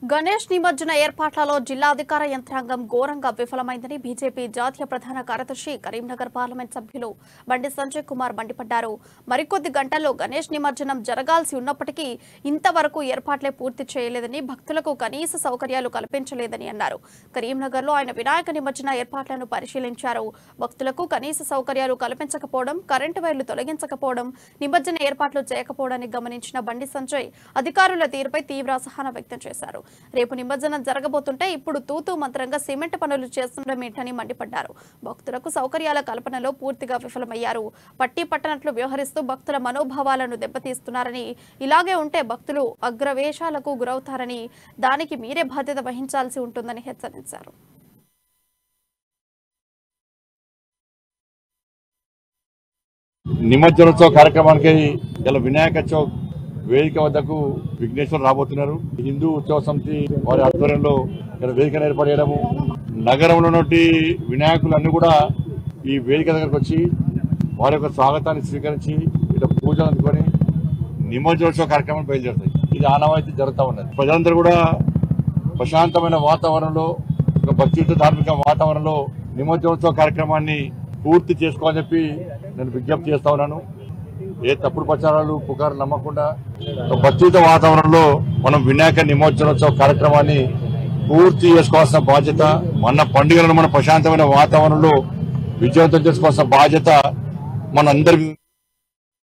గణేష్ నిమజ్జన ఏర్పాట్లలో జిల్లా అధికార యంత్రాంగం ఘోరంగా విఫలమైందని బీజేపీ జాతీయ ప్రధాన కార్యదర్శి కరీంనగర్ పార్లమెంట్ సభ్యులు బండి సంజయ్ కుమార్ మండిపడ్డారు. మరికొద్ది గంటల్లో గణేష్ నిమజ్జనం జరగాల్సి ఉన్నప్పటికీ ఇంతవరకు ఏర్పాట్లే పూర్తి చేయలేదని, భక్తులకు కనీస సౌకర్యాలు కల్పించలేదని అన్నారు. కరీంనగర్లో ఆయన వినాయక నిమజ్జన ఏర్పాట్లను పరిశీలించారు. భక్తులకు కనీస సౌకర్యాలు కల్పించకపోవడం, కరెంటు వైర్లు తొలగించకపోవడం, నిమజ్జన ఏర్పాట్లు చేయకపోవడాన్ని గమనించిన బండి సంజయ్ అధికారుల తీరుపై తీవ్ర అసహనం వ్యక్తం చేశారు. రేపు నిమజ్జనం జరగబోతుంటే ఇప్పుడు తూతూ మంత్రంగా సిమెంట్ పనులు చేస్తుండమేంటని మండిపడ్డారు. భక్తులకు సౌకర్యాల కల్పనలో పూర్తిగా విఫలమయ్యారు. పట్టి పట్టనట్లు వ్యవహరిస్తూ భక్తుల మనోభావాలను దెబ్బతీస్తున్నారని, ఇలాగే ఉంటే భక్తులు అగ్రవేశాలకు గురవుతారని, దానికి మీరే బాధ్యత వహించాల్సి ఉంటుందని హెచ్చరించారు. నిమజ్జనోత్సవ కార్యక్రమానికి ఇలా వినాయక చౌక్ వేదిక వద్దకు విఘ్నేశ్వర్ రాబోతున్నారు. హిందూ ఉత్సవ సమితి వారి ఆధ్వర్యంలో ఇలా వేదికను ఏర్పాటు చేయడము, నగరంలో నుండి వినాయకులన్నీ కూడా ఈ వేదిక దగ్గరకు వచ్చి వారి యొక్క స్వాగతాన్ని స్వీకరించి ఇలా పూజలు అందుకొని నిమజ్జనోత్సవ కార్యక్రమం బయలుదేరుతాయి. ఇది ఆనవాయితీ జరుగుతూ ఉన్నది. ప్రజలందరూ కూడా ప్రశాంతమైన వాతావరణంలో, ఒక భక్తియుత ధార్మిక వాతావరణంలో నిమజ్జనోత్సవ కార్యక్రమాన్ని పూర్తి చేసుకోవాలని చెప్పి నేను విజ్ఞప్తి చేస్తా ఉన్నాను. ఏ తప్పుడు ప్రచారాలు పుకారు నమ్మకుండా భక్తియుత వాతావరణంలో మనం వినాయక నిమజ్జనోత్సవ కార్యక్రమాన్ని పూర్తి చేసుకోవాల్సిన బాధ్యత, మన పండుగలను మన ప్రశాంతమైన వాతావరణంలో విజయవంతం చేసుకోవాల్సిన బాధ్యత మనందరి